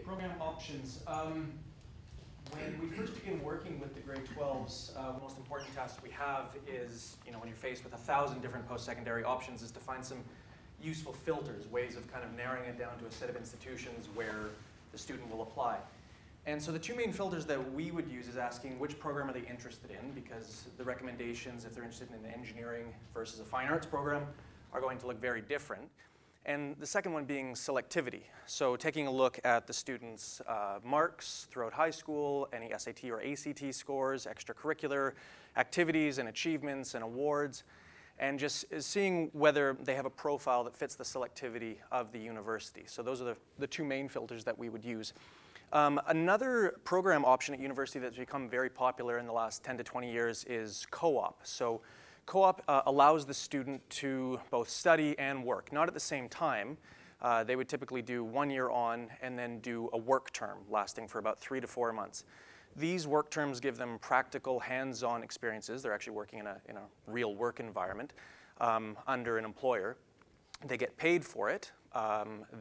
program options. When we first begin working with the grade 12s, the most important task we have is, when you're faced with 1,000 different post-secondary options, is to find some useful filters, ways of kind of narrowing it down to a set of institutions where the student will apply. And so the two main filters that we would use is asking which program are they interested in, because the recommendations, if they're interested in engineering versus a fine arts program, are going to look very different. And the second one being selectivity. So taking a look at the students' marks throughout high school, any SAT or ACT scores, extracurricular activities and achievements and awards, and just seeing whether they have a profile that fits the selectivity of the university. So those are the two main filters that we would use. Another program option at university that's become very popular in the last 10 to 20 years is co-op. So co-op allows the student to both study and work, not at the same time. They would typically do 1 year on and then do a work term lasting for about 3 to 4 months. These work terms give them practical, hands-on experiences. They're actually working in a real work environment under an employer. They get paid for it.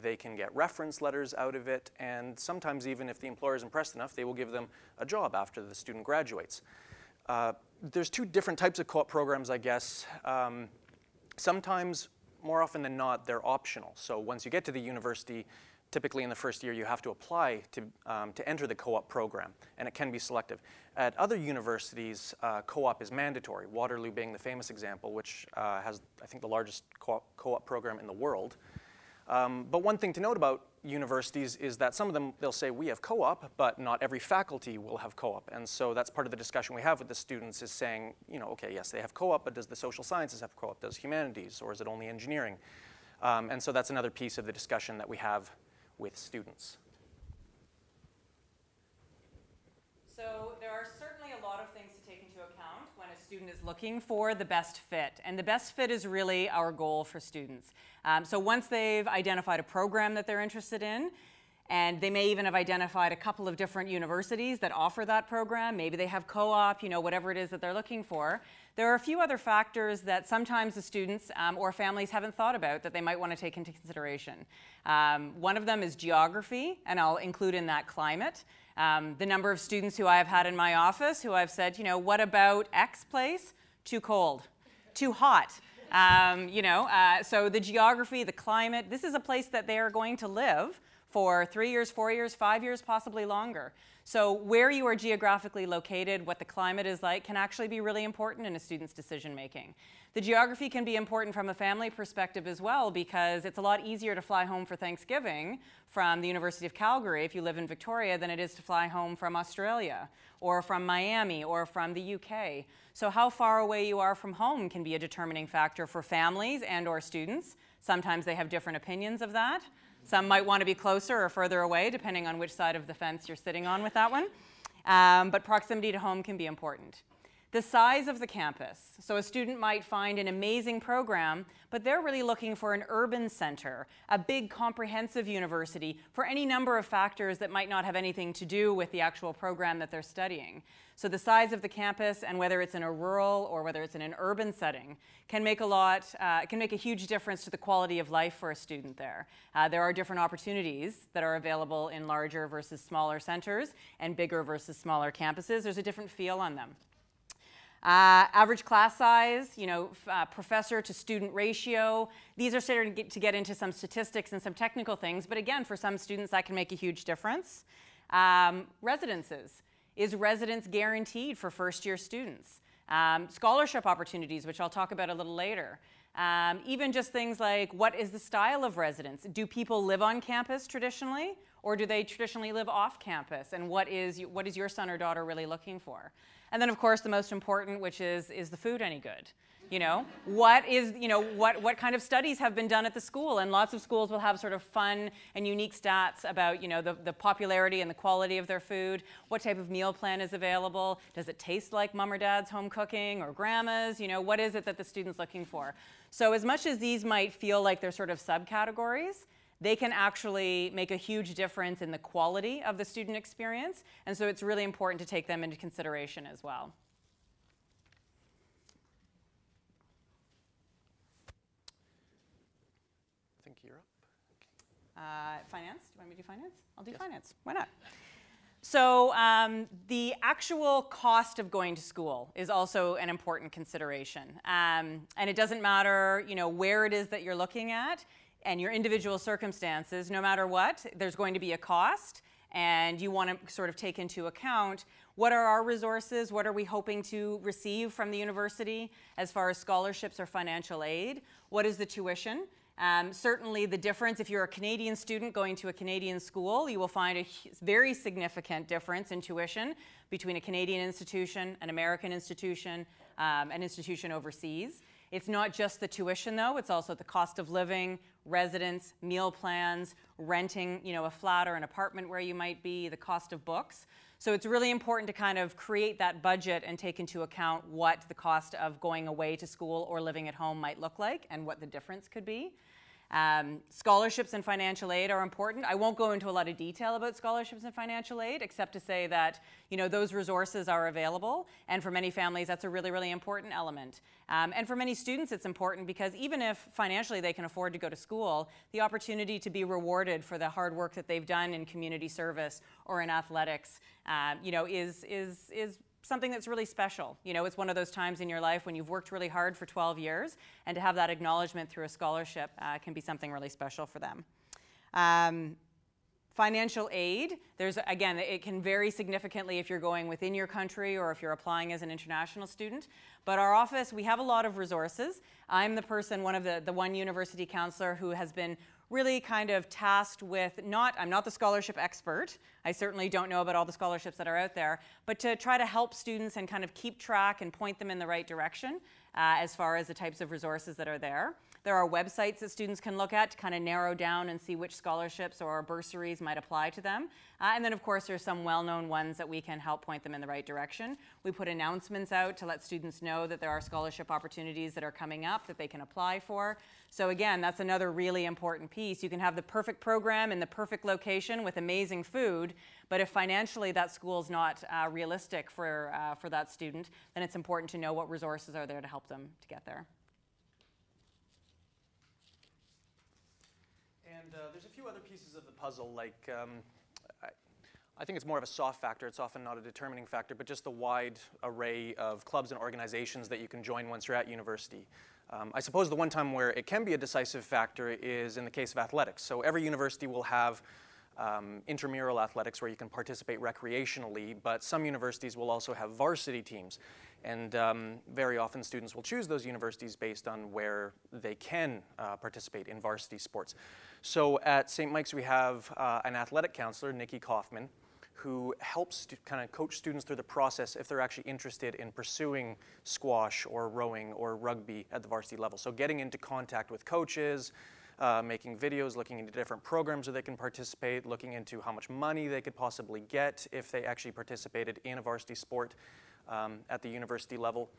They can get reference letters out of it, and sometimes even if the employer is impressed enough, they will give them a job after the student graduates. There's two different types of co-op programs, I guess. Sometimes, more often than not, they're optional. So once you get to the university, typically in the first year, you have to apply to enter the co-op program, and it can be selective. At other universities, co-op is mandatory, Waterloo being the famous example, which has, I think, the largest co-op program in the world. But one thing to note about universities is that some of them, they'll say, we have co-op, but not every faculty will have co-op. And so that's part of the discussion we have with the students is saying, okay, yes, they have co-op, but does the social sciences have co-op? Does humanities, or is it only engineering? And so that's another piece of the discussion that we have with students. So there are certainly a lot of things to take into account when a student is looking for the best fit. And the best fit is really our goal for students. So once they've identified a program that they're interested in, and they may even have identified a couple of different universities that offer that program, maybe they have co-op, whatever it is that they're looking for, there are a few other factors that sometimes the students or families haven't thought about that they might want to take into consideration. One of them is geography, and I'll include in that climate. The number of students who I have had in my office who I've said, what about X place? Too cold, too hot. So the geography, the climate, this is a place that they are going to live for 3 years, 4 years, 5 years, possibly longer. So where you are geographically located, what the climate is like, can actually be really important in a student's decision making. The geography can be important from a family perspective as well, because it's a lot easier to fly home for Thanksgiving from the University of Calgary if you live in Victoria than it is to fly home from Australia or from Miami or from the UK. So how far away you are from home can be a determining factor for families and or students. Sometimes they have different opinions of that. Some might want to be closer or further away, depending on which side of the fence you're sitting on with that one. But proximity to home can be important. The size of the campus. So a student might find an amazing program, but they're really looking for an urban center, a big comprehensive university for any number of factors that might not have anything to do with the actual program that they're studying. So the size of the campus, and whether it's in a rural or whether it's in an urban setting, can make a huge difference to the quality of life for a student there. There are different opportunities that are available in larger versus smaller centers and bigger versus smaller campuses. There's a different feel on them. Average class size, professor to student ratio. These are starting to get into some statistics and some technical things, but again, for some students that can make a huge difference. Residences. Is residence guaranteed for first-year students? Scholarship opportunities, which I'll talk about a little later. Even just things like, what is the style of residence? Do people live on campus traditionally, or do they traditionally live off campus? And what is your son or daughter really looking for? And then, of course, the most important, which is the food any good? What kind of studies have been done at the school? And lots of schools will have sort of fun and unique stats about, the popularity and the quality of their food. What type of meal plan is available? Does it taste like mom or dad's home cooking or grandma's? What is it that the student's looking for? So as much as these might feel like they're sort of subcategories, they can actually make a huge difference in the quality of the student experience. And so it's really important to take them into consideration as well. Finance? Do you want me to do finance? I'll do finance. Why not? So the actual cost of going to school is also an important consideration. And it doesn't matter, where it is that you're looking at and your individual circumstances. No matter what, there's going to be a cost. And you want to sort of take into account what are our resources, what are we hoping to receive from the university as far as scholarships or financial aid, what is the tuition. Certainly the difference, if you're a Canadian student going to a Canadian school, you will find a very significant difference in tuition between a Canadian institution, an American institution, an institution overseas. It's not just the tuition though, it's also the cost of living, residence, meal plans, renting, a flat or an apartment where you might be, the cost of books. So it's really important to kind of create that budget and take into account what the cost of going away to school or living at home might look like and what the difference could be. Scholarships and financial aid are important. I won't go into a lot of detail about scholarships and financial aid, except to say that those resources are available, and for many families that's a really, really important element. And for many students it's important because even if financially they can afford to go to school, the opportunity to be rewarded for the hard work that they've done in community service or in athletics, is something that's really special. It's one of those times in your life when you've worked really hard for 12 years, and to have that acknowledgement through a scholarship can be something really special for them. Financial aid, again, it can vary significantly if you're going within your country or if you're applying as an international student. But our office, we have a lot of resources. I'm the person, the one university counselor who has been really kind of tasked with I'm not the scholarship expert. I certainly don't know about all the scholarships that are out there, but to try to help students and kind of keep track and point them in the right direction as far as the types of resources that are there. There are websites that students can look at to kind of narrow down and see which scholarships or bursaries might apply to them. And then of course there's some well-known ones that we can help point them in the right direction. We put announcements out to let students know that there are scholarship opportunities that are coming up that they can apply for. So again, that's another really important piece. You can have the perfect program in the perfect location with amazing food, but if financially that school's not realistic for that student, then it's important to know what resources are there to help them to get there. And there's a few other pieces of the puzzle, like I think it's more of a soft factor. It's often not a determining factor, but just the wide array of clubs and organizations that you can join once you're at university. I suppose the one time where it can be a decisive factor is in the case of athletics. So every university will have intramural athletics where you can participate recreationally, but some universities will also have varsity teams. And very often students will choose those universities based on where they can participate in varsity sports. So at St. Mike's we have an athletic counselor, Nikki Kaufman, who helps to kind of coach students through the process if they're actually interested in pursuing squash or rowing or rugby at the varsity level. So getting into contact with coaches, making videos, looking into different programs where they can participate, looking into how much money they could possibly get if they actually participated in a varsity sport at the university level.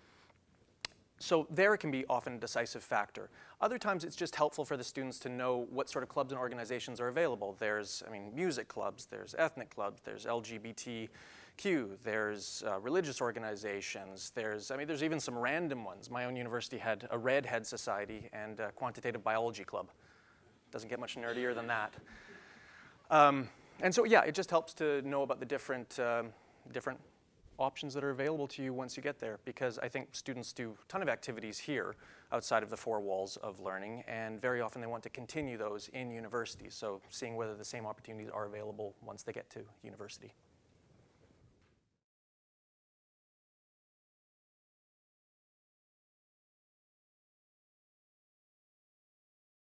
So there it can be often a decisive factor. Other times it's just helpful for the students to know what sort of clubs and organizations are available. There's, music clubs, there's ethnic clubs, there's LGBTQ, there's religious organizations, there's even some random ones. My own university had a Redhead Society and a quantitative biology club. Doesn't get much nerdier than that. And so yeah, it just helps to know about the different options that are available to you once you get there, because I think students do a ton of activities here outside of the four walls of learning, and very often they want to continue those in university, so seeing whether the same opportunities are available once they get to university.